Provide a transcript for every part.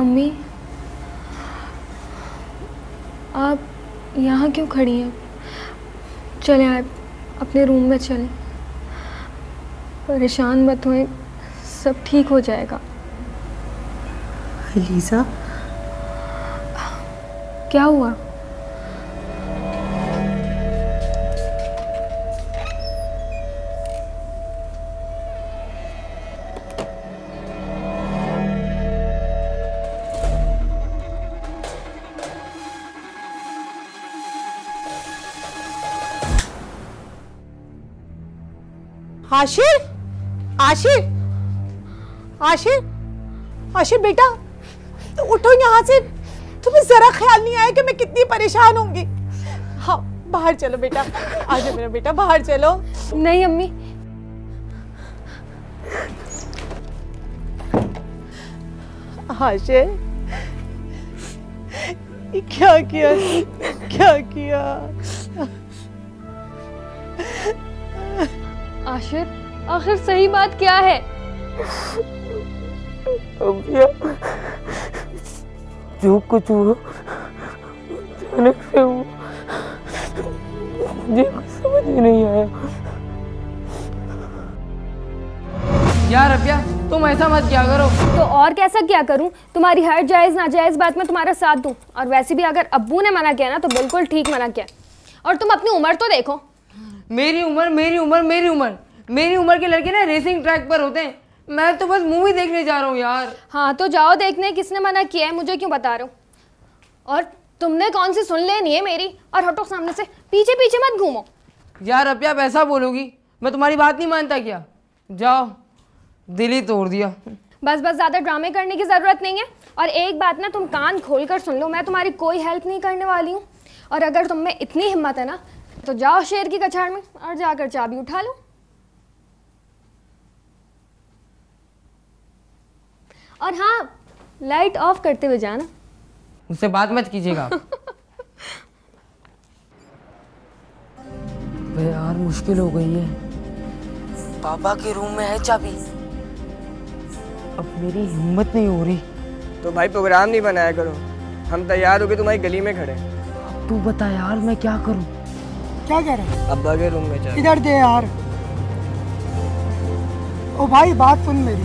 अम्मी, आप यहाँ क्यों खड़ी हैं? चलें, आप अपने रूम में चलें। परेशान मत होएं, सब ठीक हो जाएगा। अलीज़ा, क्या हुआ? आशिर, आशिर, आशिर, आशिर बेटा, तो उठो यहाँ से। तुम्हें जरा ख्याल नहीं आया कि मैं कितनी परेशान होंगी? हाँ, बाहर चलो बेटा, आजा मेरा बेटा, बाहर चलो। नहीं अम्मी। आशिर, ये क्या किया, क्या किया? आशिर, आखिर सही बात क्या है? अम्मिया, जो कुछ हुआ अचानक से हुआ, मुझे कुछ समझ ही नहीं आया। यार अब्बिया, तुम ऐसा मत क्या करो। तो और कैसा क्या करूं? तुम्हारी हर जायज़ नाजायज़ बात में तुम्हारा साथ दूं। और वैसे भी अगर अब्बू ने मना किया ना तो बिल्कुल ठीक मना किया। और तुम अपनी उम्र तो देखो। मेरी उम्र के लड़के ना रेसिंग ट्रैक पर होते हैं। मैं तो बस मूवी देखने जा रहा हूँ यार। हाँ तो जाओ देखने, किसने मना किया है, मुझे क्यों बता रहे हो? और तुमने कौन सी सुन लेनी है मेरी? और हटो सामने से, पीछे पीछे मत घूमो। यार अब्बिया, आप ऐसा बोलोगी? मैं तुम्हारी बात नहीं मानता क्या? जाओ, दिल ही तोड़ दिया। बस बस, ज़्यादा ड्रामे करने की ज़रूरत नहीं है। और एक बात ना तुम कान खोल कर सुन लो, मैं तुम्हारी कोई हेल्प नहीं करने वाली हूँ। और अगर तुम में इतनी हिम्मत है ना तो जाओ शेर की कछाड़ में और जाकर चाबी उठा लो। और हाँ, लाइट ऑफ करते हुए जाना। मुझसे बात मत कीजिएगा। यार मुश्किल हो गई है। पापा के रूम में है चाबी। अब मेरी हिम्मत नहीं हो रही। तो भाई प्रोग्राम नहीं बनाया करो, हम तैयार होके तुम्हारी गली में खड़े। अब तू बता यार, मैं क्या करूं? क्या कह रहे हैं? अब्बा के रूम में चल। इधर दे यार। ओ भाई, बात सुन मेरी।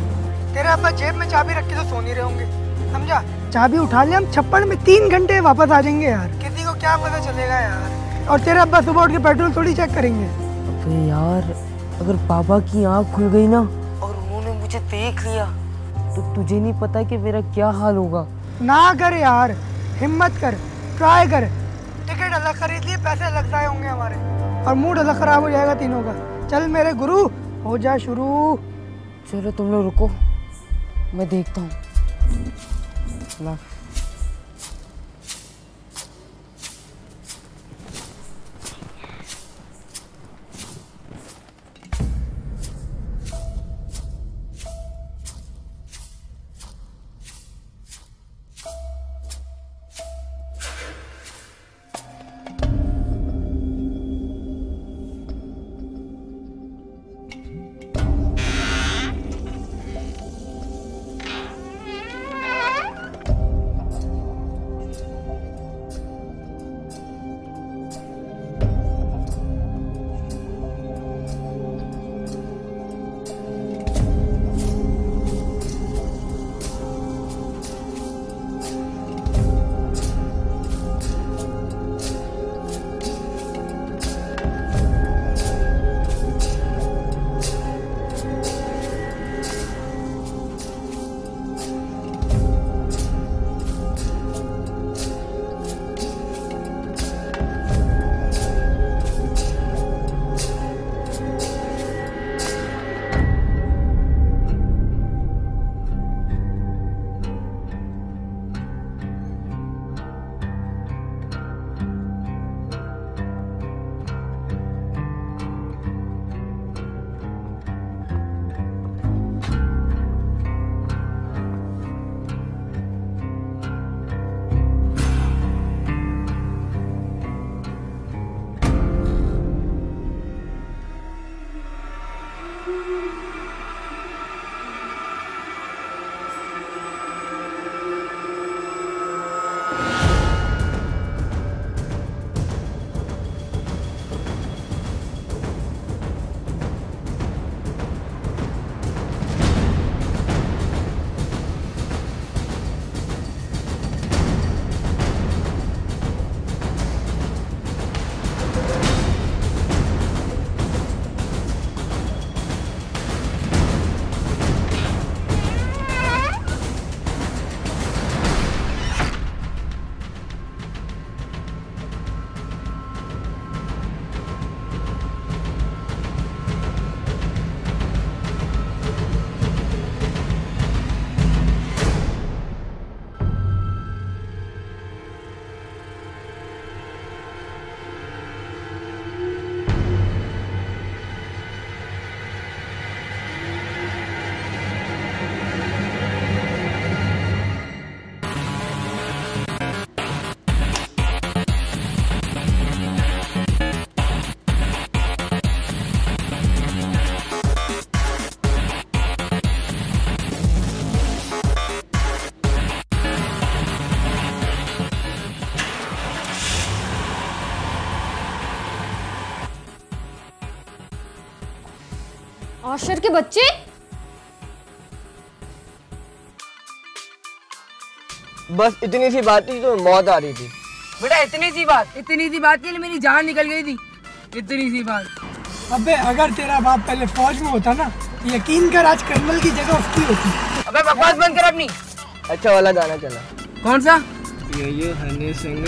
तेरे अब्बा जेब में चाबी रख के तो सो नहीं रहे होंगे, समझा? चाबी उठा ले, हम छप्पड़ में 3 घंटे वापस आ जाएंगे यार। किसी को क्या पता चलेगा यार। और तेरे अब्बा सुबह उठ के पेट्रोल थोड़ी चेक करेंगे। अबे यार, अगर पापा की आँख खुल गई ना और उन्होंने मुझे देख लिया तो तुझे नहीं पता कि मेरा क्या हाल होगा। ना कर यार, हिम्मत कर, ट्राई कर। टिकट अलग खरीद लिए, पैसे अलग जाए होंगे हमारे, और मूड अलग खराब हो जाएगा तीनों का। चल मेरे गुरु, हो जा शुरू। चलो तुम लोग रुको, मैं देखता हूँ। आशिर के बच्चे, बस इतनी सी बात थी तो मौत आ रही थी। बेटा इतनी सी बात के लिए मेरी जान निकल गई थी। इतनी सी बात। अबे अगर तेरा बाप पहले फौज में होता ना, यकीन कर आज कर्नल की जगह उसकी होती। अबे बकवास बंद कर अपनी। अच्छा वाला गाना चला। कौन सा? यो हनी सिंह।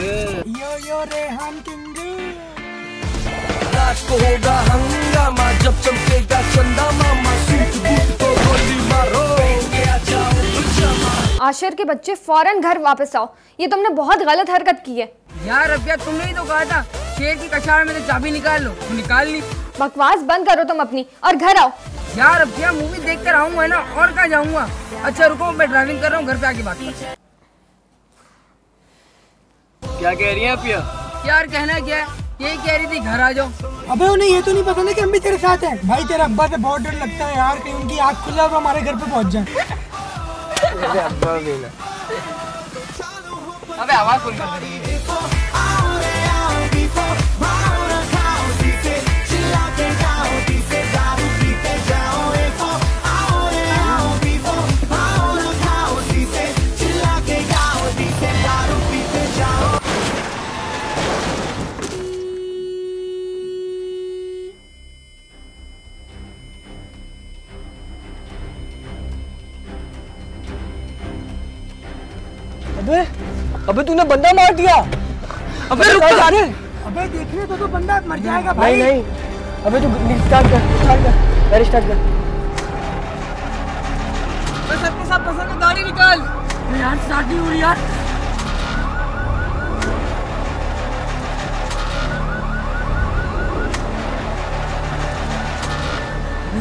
यो रेहान किंग। रात को होगा हंगामा जब चमकेगा चंदा मामा, सूट बूट को गोली मारो, आ जाओ। आशिर के बच्चे फौरन घर वापस आओ, ये तुमने बहुत गलत हरकत की है। यार रबिया तुमने ही तो कहा था शेर की कछाड़ में से चाबी निकाल लो, तो निकाल ली। बकवास बंद करो तुम अपनी और घर आओ। यार रबिया मूवी देख कर आऊंगा ना, और कहाँ जाऊंगा। अच्छा रुको मैं ड्राइविंग कर रहा हूँ, घर पे आके बात करते हैं। क्या कह रही है पिया? यार कहना क्या है, यही कह रही थी घर आ जाओ। अबे उन्हें ये तो नहीं पता ना कि हम भी तेरे साथ हैं। भाई तेरे अब्बा से बहुत डर लगता है यार, कहीं उनकी आँख खुला और हमारे घर पे पहुंच जाए। अब्बा भी ना। अबे आवाज खोल कर। अबे तूने बंदा मार दिया। अबे रुक जा रे। अबे देखने तो बंदा मर जाएगा भाई। नहीं अबे तू स्टार्ट कर स्टार्ट कर। मैं सबके साथ पसंद है, गाड़ी निकाल। यार स्टार्ट नहीं हो रही यार।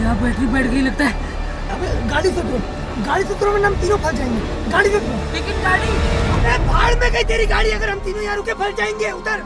यार बैटरी बैठ गई लगता है। अबे गाड़ी से उतरो वरना हम तीनों फंस जाएंगे। गाड़ी से उतरो। लेकिन गाड़ी। अबे भाड़ में गई तेरी गाड़ी, अगर हम तीनों यहाँ रुके फंस जाएंगे। उधर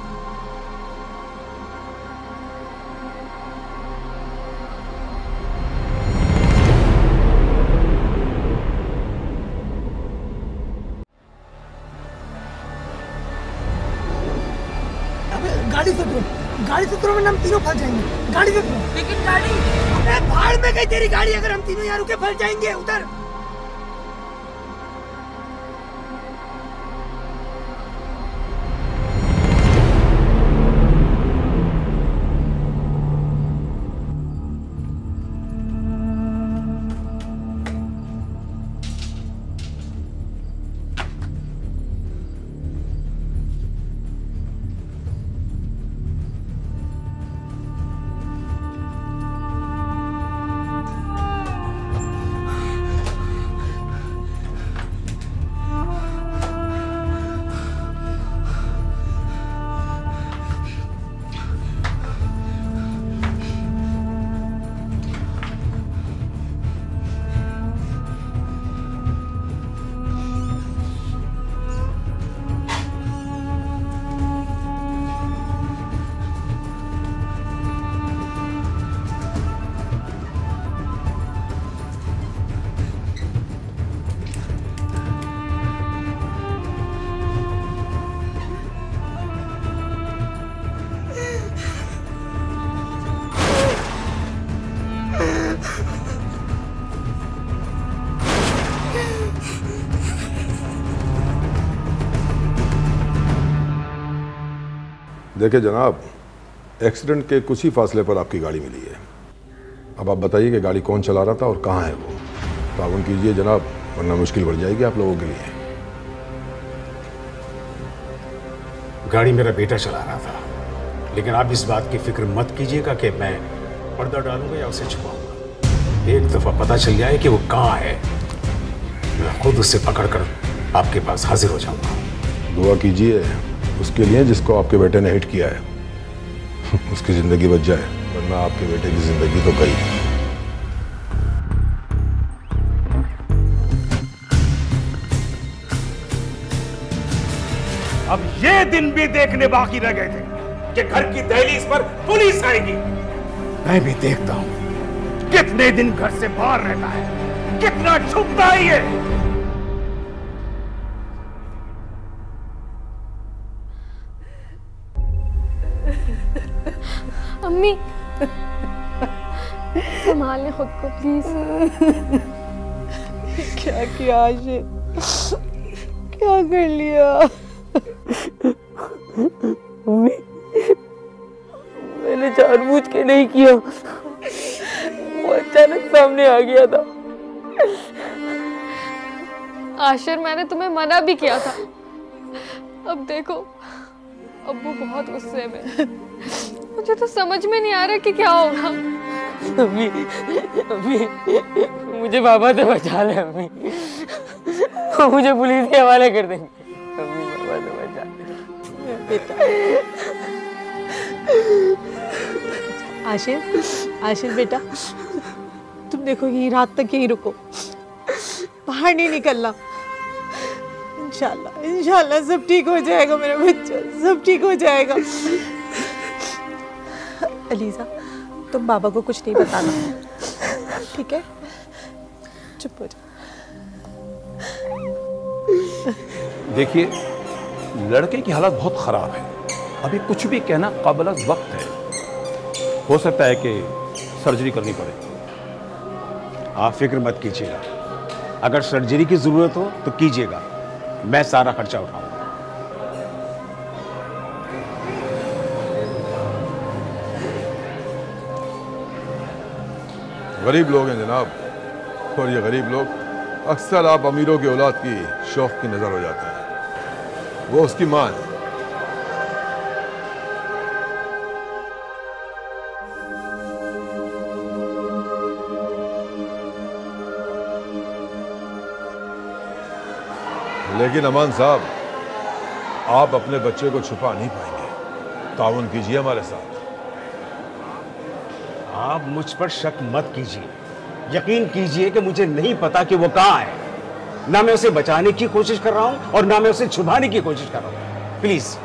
गाड़ी से उतरो वरना हम तीनों फंस जाएंगे। गाड़ी से उतरो। लेकिन गाड़ी। अबे भाड़ में गई तेरी गाड़ी, अगर हम तीनों यहाँ रुके फंस जाएंगे। उधर देखिए जनाब, एक्सीडेंट के कुछ ही फासले पर आपकी गाड़ी मिली है। अब आप बताइए कि गाड़ी कौन चला रहा था और कहाँ है वो। ताउन कीजिए जनाब, वरना मुश्किल बढ़ जाएगी आप लोगों के लिए। गाड़ी मेरा बेटा चला रहा था, लेकिन आप इस बात की फिक्र मत कीजिएगा कि मैं पर्दा डालूंगा या उसे छुपाऊंगा। एक दफा पता चल जाए कि वो कहाँ है, मैं खुद उसे पकड़कर आपके पास हाजिर हो जाऊंगा। दुआ कीजिए उसके लिए जिसको आपके बेटे ने हिट किया है उसकी जिंदगी बच जाए, वरना आपके बेटे की जिंदगी तो गई। अब ये दिन भी देखने बाकी रह गए थे कि घर की दहलीज पर पुलिस आएगी। मैं भी देखता हूं कितने दिन घर से बाहर रहता है, कितना छुपता है ये। अम्मी संभाल ले खुद को प्लीज। क्या किया आशिर, क्या कर लिया? मम्मी, मैंने जानबूझ के नहीं किया, वो अचानक सामने आ गया था। आशिर मैंने तुम्हें मना भी किया था। अब देखो अब्बू बहुत गुस्से में, मुझे तो समझ में नहीं आ रहा कि क्या होगा। अम्मी, अम्मी, मुझे बाबा से बचा ले अम्मी, वो मुझे पुलिस के हवाले कर देंगे। अम्मी बाबा से बचा ले बेटा। आशिर, आशिर बेटा, तुम देखो यही रात तक यहीं रुको, बाहर नहीं निकलना। इंशाल्लाह, इंशाल्लाह सब ठीक हो जाएगा मेरा बच्चा, सब ठीक हो जाएगा। अलीजा, तुम बाबा को कुछ नहीं बताना, ठीक है? चुप हो जाओ। देखिए, लड़के की हालत बहुत खराब है, अभी कुछ भी कहना काबिल वक्त है। हो सकता है कि सर्जरी करनी पड़े। आप फिक्र मत कीजिएगा, अगर सर्जरी की जरूरत हो तो कीजिएगा, मैं सारा खर्चा उठाऊंगा। गरीब लोग हैं जनाब, और ये गरीब लोग अक्सर आप अमीरों की औलाद की शौक की नजर हो जाते हैं। वो उसकी मां है। लेकिन अमान साहब, आप अपने बच्चे को छुपा नहीं पाएंगे, ताउन कीजिए हमारे साथ। आप मुझ पर शक मत कीजिए, यकीन कीजिए कि मुझे नहीं पता कि वो कहाँ है। ना मैं उसे बचाने की कोशिश कर रहा हूं और ना मैं उसे छुपाने की कोशिश कर रहा हूं। प्लीज।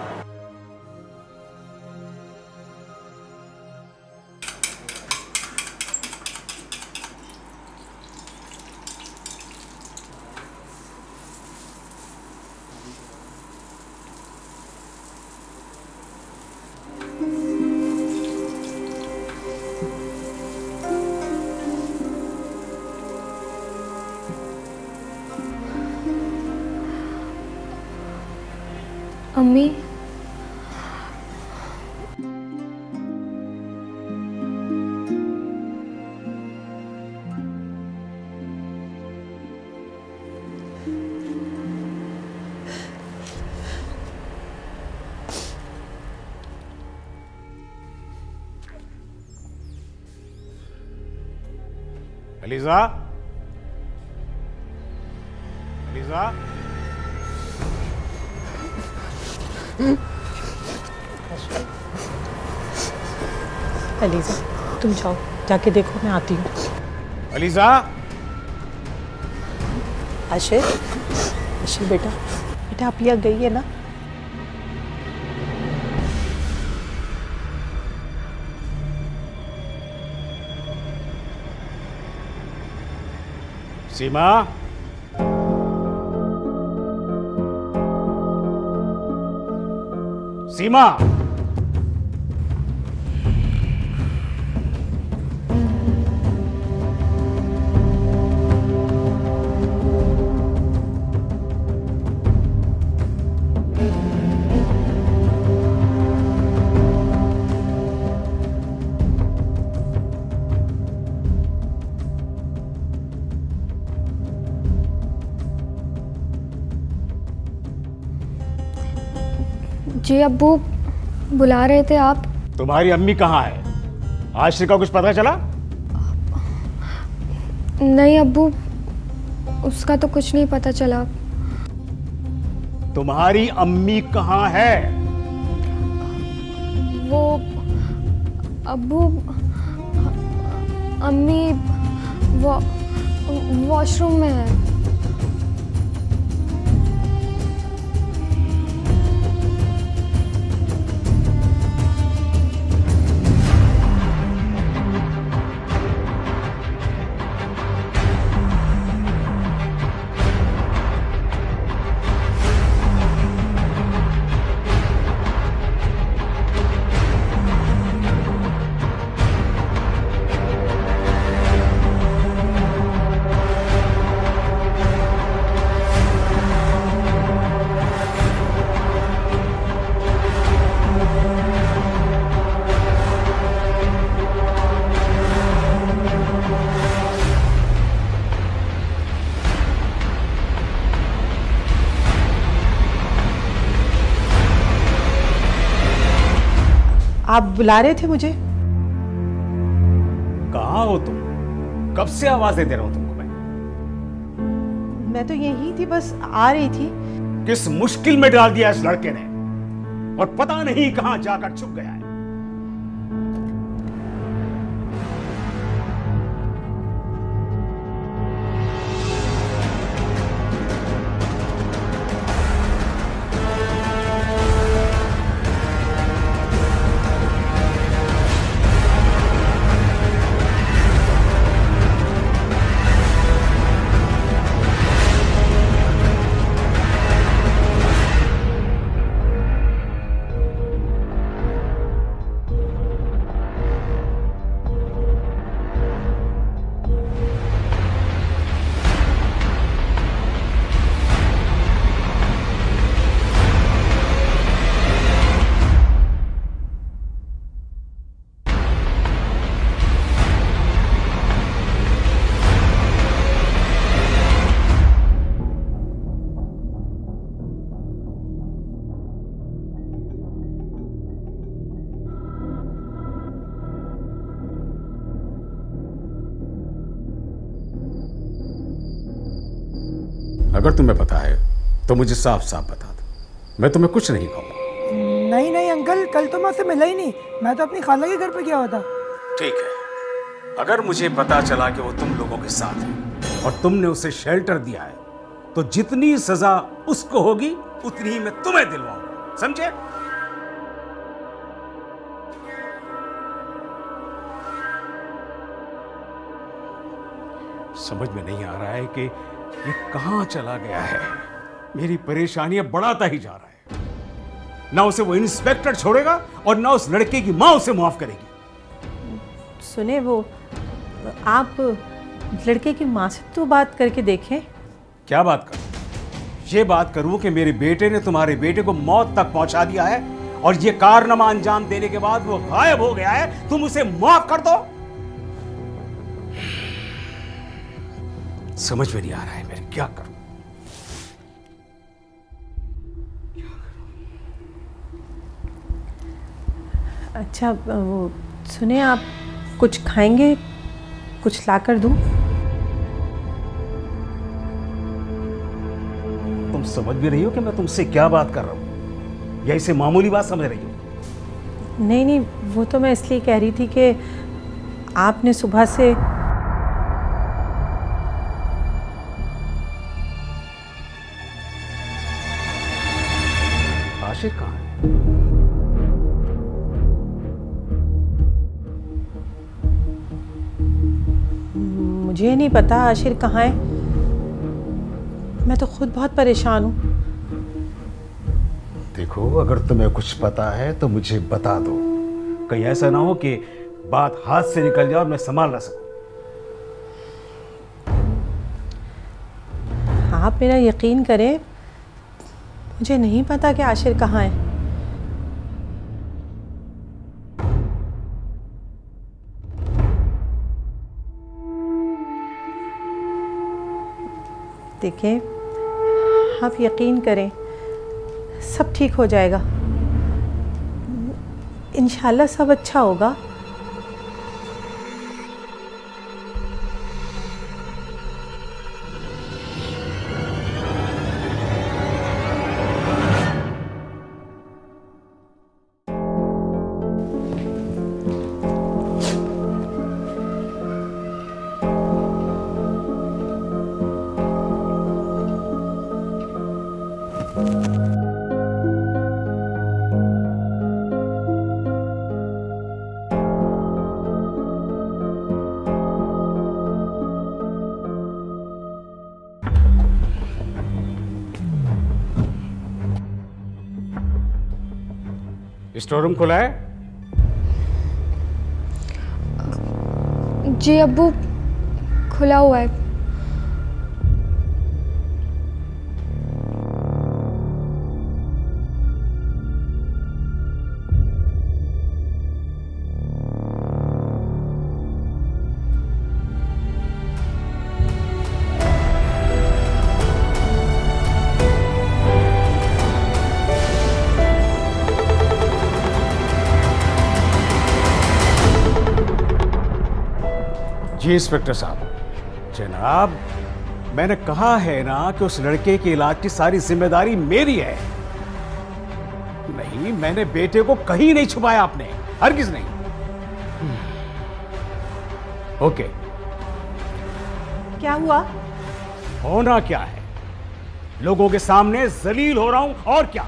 अम्मी, अलीजा, अलीजा, अलीजा, तुम जाओ, जाके देखो, मैं आती हूँ। अलीजा। आशिर, आशिर बेटा, बेटा आप यहाँ गई है ना? सीमा, सीमा, जी अब्बू बुला रहे थे आप। तुम्हारी अम्मी कहाँ है? आशिर का कुछ पता चला? नहीं अब्बू, उसका तो कुछ नहीं पता चला। तुम्हारी अम्मी कहाँ है? वो अब्बू, अम्मी वो वॉशरूम में है। आप बुला रहे थे मुझे? कहाँ हो तुम? कब से आवाजें दे रहा हूं तुमको मैं तो यही थी, बस आ रही थी। किस मुश्किल में डाल दिया इस लड़के ने, और पता नहीं कहां जाकर छुप गया है। अगर तुम्हें पता है तो मुझे साफ साफ बता दो, मैं तुम्हें कुछ नहीं कहूंगा। नहीं नहीं अंकल, कल तो मैं उससे मिला ही नहीं, मैं तो अपनी खाला के घर पे गया हुआ था। ठीक है, अगर मुझे पता चला कि वो तुम लोगों के साथ है और तुमने उसे शेल्टर दिया है, तो जितनी सजा उसको होगी उतनी ही मैं तुम्हें दिलवाऊंगा, समझे? समझ में नहीं आ रहा है कि ये कहां चला गया है। मेरी परेशानी अब बढ़ाता ही जा रहा है। ना उसे वो इंस्पेक्टर छोड़ेगा और ना उस लड़के की मां उसे माफ करेगी। सुने, वो आप लड़के की मां से तो बात करके देखें। क्या बात करूं? ये बात करूं कि मेरे बेटे ने तुम्हारे बेटे को मौत तक पहुंचा दिया है और ये कारनामा अंजाम देने के बाद वो गायब हो गया है, तुम उसे माफ कर दो? समझ में नहीं आ रहा है मैं क्या करूं। अच्छा वो सुने, आप कुछ खाएंगे? कुछ लाकर दूं? तुम समझ भी रही हो कि मैं तुमसे क्या बात कर रहा हूं, या इसे मामूली बात समझ रही हो? नहीं नहीं, वो तो मैं इसलिए कह रही थी कि आपने सुबह से आशिर कहाँ है? मुझे नहीं पता आशिर कहाँ है। मैं तो खुद बहुत परेशान हूँ। देखो, अगर तुम्हें कुछ पता है तो मुझे बता दो, कहीं ऐसा ना हो कि बात हाथ से निकल जाए और मैं संभाल ना सकूं। आप मेरा यकीन करें, मुझे नहीं पता कि आशिर कहाँ है। देखें, आप यकीन करें, सब ठीक हो जाएगा। इंशाल्लाह सब अच्छा होगा। स्टोर रूम खुला है? जी अब्बू, खुला हुआ है। जी इंस्पेक्टर साहब। जनाब, मैंने कहा है ना कि उस लड़के के इलाज की सारी जिम्मेदारी मेरी है। नहीं, मैंने बेटे को कहीं नहीं छुपाया आपने, हरगिज नहीं। ओके। क्या हुआ? होना क्या है, लोगों के सामने जलील हो रहा हूं, और क्या।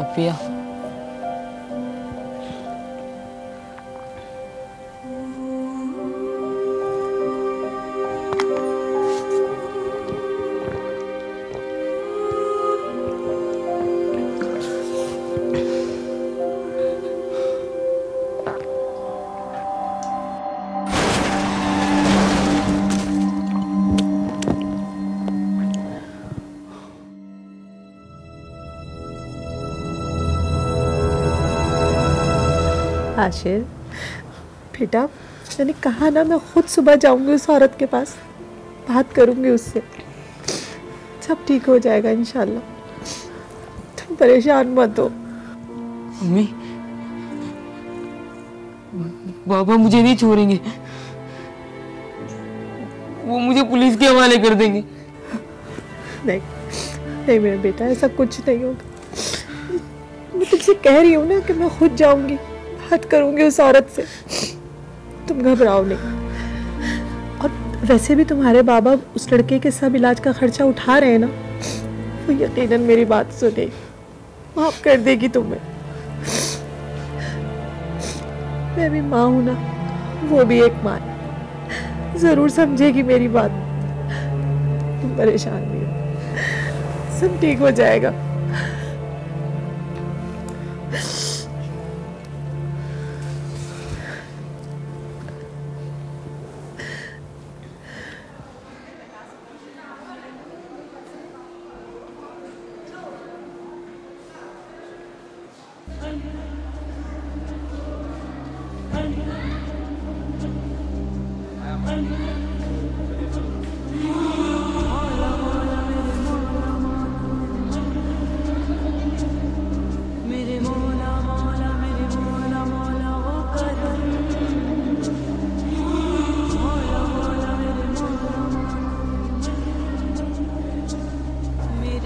अपिया, आशिर बेटा, मैंने कहा ना मैं खुद सुबह जाऊंगी उस औरत के पास, बात करूंगी उससे, सब ठीक हो जाएगा इंशाल्लाह। तुम परेशान मत हो। मम्मी, बाबा मुझे नहीं छोड़ेंगे, वो मुझे पुलिस के हवाले कर देंगे। नहीं नहीं मेरा बेटा, ऐसा कुछ नहीं होगा। मैं तुमसे कह रही हूँ ना कि मैं खुद जाऊंगी, बात करूंगी उस औरत से, तुम घबराओ नहीं। और वैसे भी तुम्हारे बाबा उस लड़के के सब इलाज का खर्चा उठा रहे हैं ना, वो यकीनन मेरी बात सुनेगी, माफ कर देगी तुम्हें। मैं भी माँ हूं ना, वो भी एक माँ है, जरूर समझेगी मेरी बात। तुम परेशान नहीं हो, सब ठीक हो जाएगा।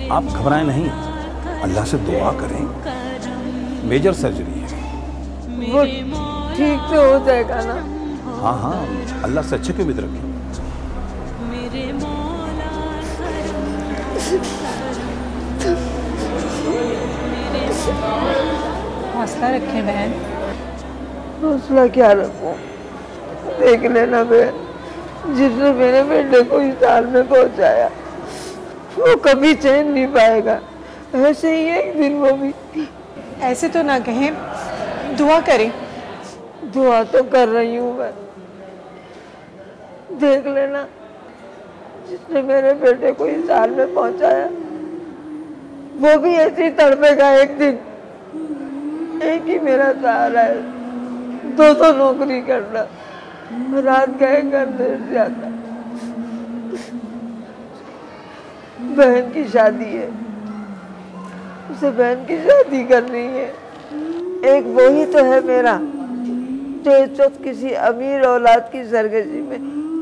आप घबराएं नहीं, अल्लाह से दुआ करें, मेजर सर्जरी है। वो ठीक तो हो जाएगा ना? हाँ हाँ, अल्लाह से अच्छे की उम्मीद रखें। हौसला रखें बहन। हौसला क्या रखूं? देख लेना बहन, जिसने मेरे बेटे को इस हाल में पहुंचाया, वो कभी चैन नहीं पाएगा। ऐसे ही एक दिन वो भी। ऐसे तो ना कहें, दुआ करें। दुआ तो कर रही हूँ मैं। देख लेना, जिसने मेरे बेटे को इस हाल में पहुंचाया, वो भी ऐसे ही तड़पेगा एक दिन। एक ही मेरा सहारा है, दो नौकरी करना, रात गए घर देर से आता। बहन की शादी है, उसे बहन की शादी करनी है। एक वो ही तो है मेरा, जो इस वक्त किसी अमीर औलाद की सरगर्जी में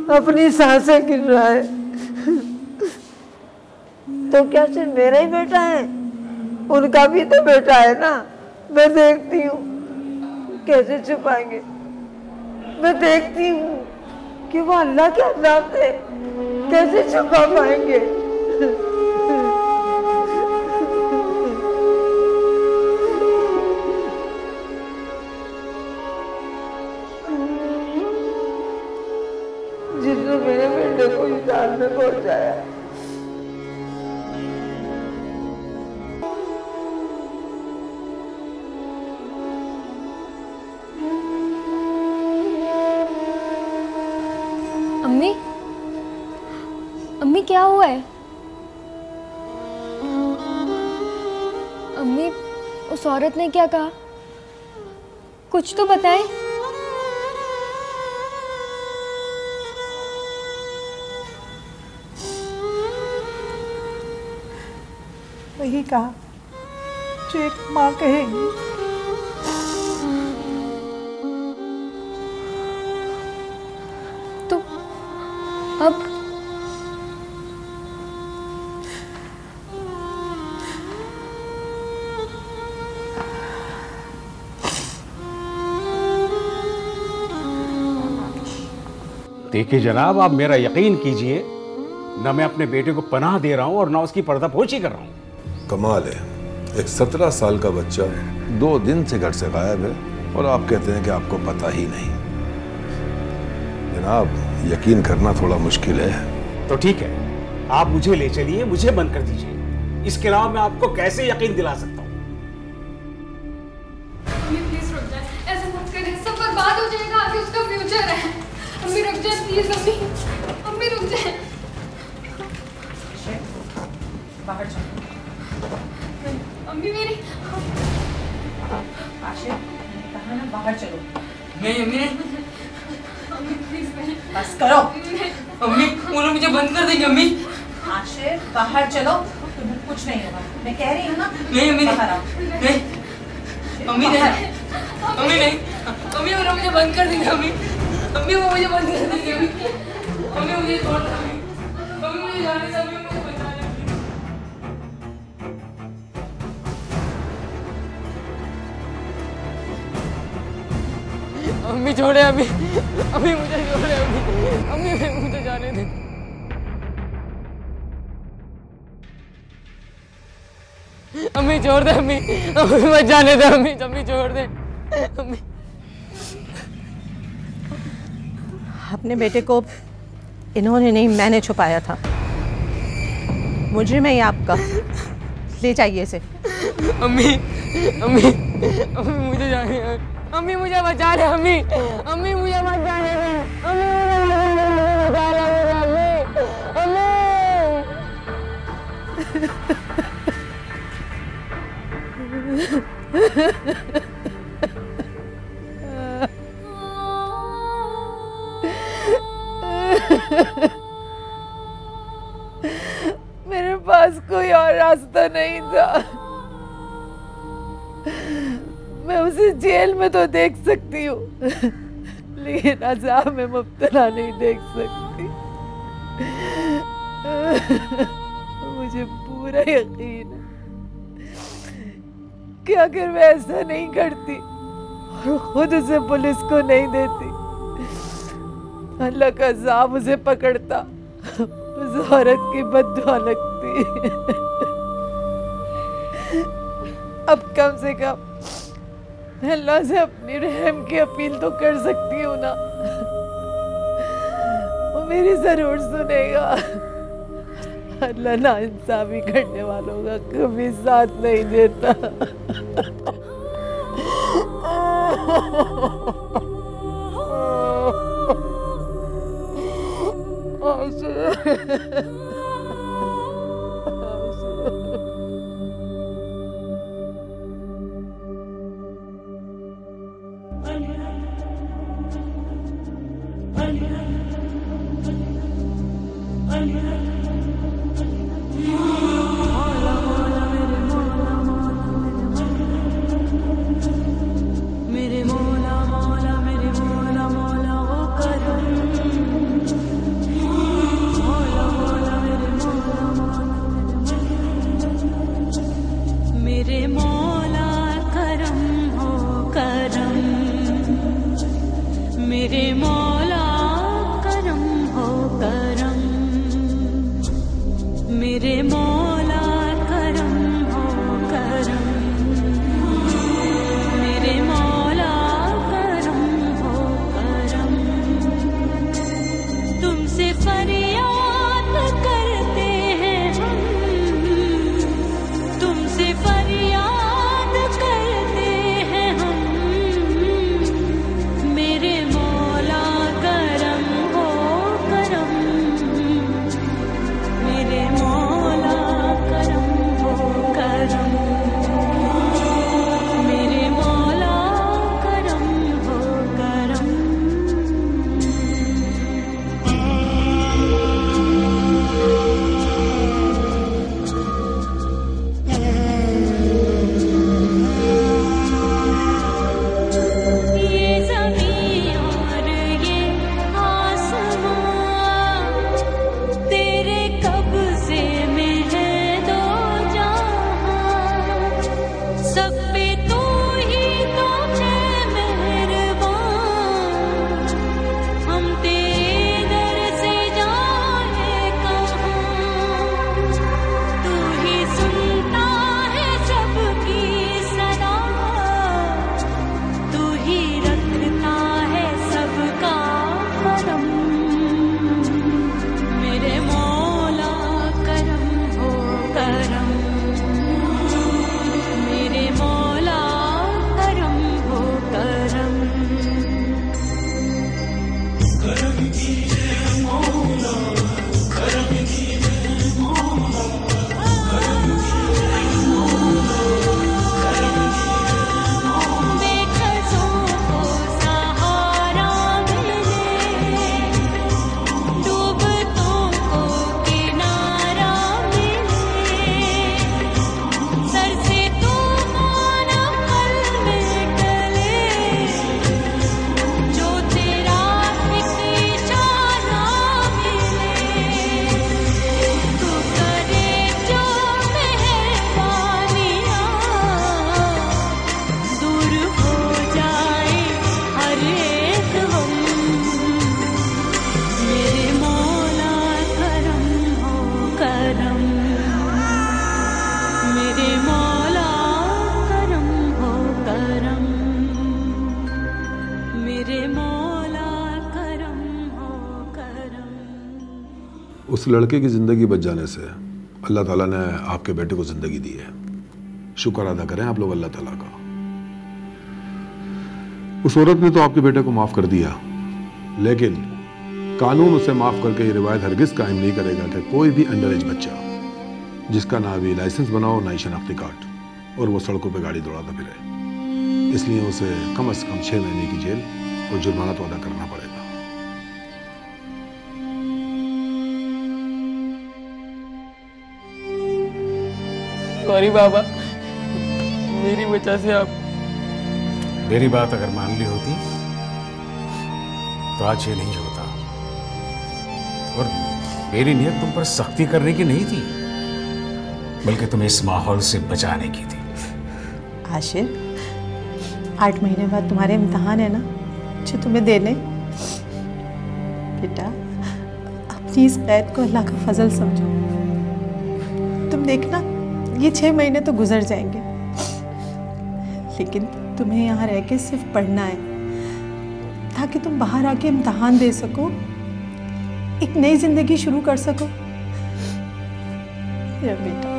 अपनी सांसें गिन रहा है। तो क्या सिर्फ मेरा ही बेटा है? उनका भी तो बेटा है ना। मैं देखती हूँ कैसे छुपाएंगे। मैं देखती हूँ कि वो अल्लाह के अज़ाब से कैसे छुपा पाएंगे। जिसने मेरे बेटे को इस हाल में पहुंचाया, हुआ है? अम्मी, उस औरत ने क्या कहा? कुछ तो बताएं। वही कहा जो एक माँ कहेगी। तो अब देखिए जनाब, आप मेरा यकीन कीजिए, ना मैं अपने बेटे को पनाह दे रहा हूँ और ना उसकी पर्दापोशी कर रहा हूँ। कमाल है, एक 17 साल का बच्चा 2 दिन से घर से गायब है और आप कहते हैं कि आपको पता ही नहीं। जनाब, यकीन करना थोड़ा मुश्किल है। तो ठीक है, आप मुझे ले चलिए, मुझे बंद कर दीजिए। इसके अलावा मैं आपको कैसे यकीन दिला सकता हूँ? प्लीज रुक जाए, ऐसा मत करें, सब बर्बाद हो जाएगा, आगे उसका फ्यूचर है। अम्मी रुक जाए प्लीज, अम्मी रुक जाए। बाहर चलो। अम्मी मेरी आशिर, कहा ना बाहर चलो। नहीं अम्मी, अम्मी प्लीज नहीं। बस करो। अम्मी वो लोग मुझे बंद कर देंगे। अम्मी आशिर, बाहर चलो, तुम्हें कुछ नहीं होगा, मैं कह रही हूँ ना। नहीं अम्मी, बाहर आओ। नहीं अम्मी, नहीं अम्मी, नहीं अम्मी, वो लोग मुझे बंद कर देंगे। अम्मी, अम्मी वो मुझे बंद कर देंगे। अम्मी, अम्मी मुझे छोड़ दो। अम्मी, अम्मी मुझे जाने दो। अम्मी मुझे बता दो। अम्मी छोड़े, अम्मी, अम्मी मुझे छोड़े। अम्मी, अम्मी मुझे जाने दे। अम्मी छोड़ दे। अम्मी, अम्मी मत जाने दे। अम्मी, अम्मी छोड़ दे। अम्मी, अपने बेटे को इन्होंने नहीं, मैंने छुपाया था। मुजरिम है ये आपका, ले जाइए इसे। अम्मी, अम्मी, अम्मी मुझे जाने दे। अम्मी मुझे बचा ले। अम्मी, अम्मी मुझे मत जाने दे। अम्मी मुझे बचा ले। अम्मी, मेरे पास कोई और रास्ता नहीं था। मैं उसे जेल में तो देख सकती हूँ, लेकिन अज़ाब में मुब्तला नहीं देख सकती। मुझे पूरा यकीन है कि अगर मैं ऐसा नहीं करती और खुद उसे पुलिस को नहीं देती, अल्लाह का अज़ाब उसे पकड़ता, उस औरत की बद्दुआ लगती। अब कम से कम अल्लाह से अपनी रहम की अपील तो कर सकती हूँ ना, वो मेरी जरूर सुनेगा। अल्लाह ना इंसाफी करने वालों का कभी साथ नहीं देता। उस लड़के की ज़िंदगी बच जाने से अल्लाह ताला ने आपके बेटे को ज़िंदगी दी है। शुक्र अदा करें आप लोग अल्लाह ताला का। उस औरत ने तो आपके बेटे को माफ़ कर दिया, लेकिन कानून उसे माफ़ करके ये रिवायत हरगिज़ कायम नहीं करेगा कि कोई भी अंडर एज बच्चा जिसका ना भी लाइसेंस बनाओ ना ही शनाख्ती कार्ड और वो सड़कों पे गाड़ी दौड़ाता फिरे, इसलिए उसे कम से कम 6 महीने की जेल और जुर्माना तो अदा करना पड़ेगा। सॉरी बाबा, मेरी वजह से आप। मेरी बात अगर मान ली होती तो आज ये नहीं होता। और मेरी नीयत तुम पर सख्ती करने की नहीं थी, बल्कि तुम्हें इस माहौल से बचाने की थी। आशिर, 8 महीने बाद तुम्हारे इम्तिहान है ना, जो तुम्हें देने। बेटा, अपनी इस कैद को अल्लाह का फजल समझो। तुम देखना, ये 6 महीने तो गुजर जाएंगे, लेकिन तुम्हें यहाँ रह के सिर्फ पढ़ना है ताकि तुम बाहर आके इम्तिहान दे सको, एक नई जिंदगी शुरू कर सको। मेरा बेटा,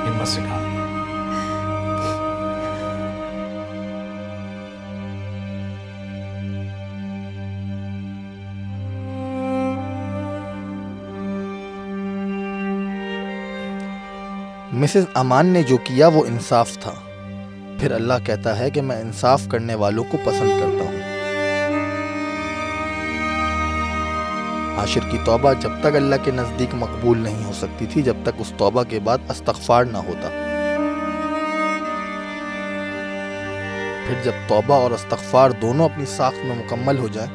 हिम्मत से काम। मिसेस अमान ने जो किया वो इंसाफ था। फिर अल्लाह कहता है कि मैं इंसाफ करने वालों को पसंद करता हूँ। आशिर की तौबा जब तक अल्लाह के नज़दीक मकबूल नहीं हो सकती थी, जब तक उस तौबा के बाद इस्तग़फ़ार ना होता। फिर जब तौबा और इस्तग़फ़ार दोनों अपनी साख्त में मुकम्मल हो जाए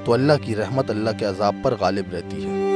तो अल्लाह की रहमत अल्लाह के अज़ाब पर गालिब रहती है।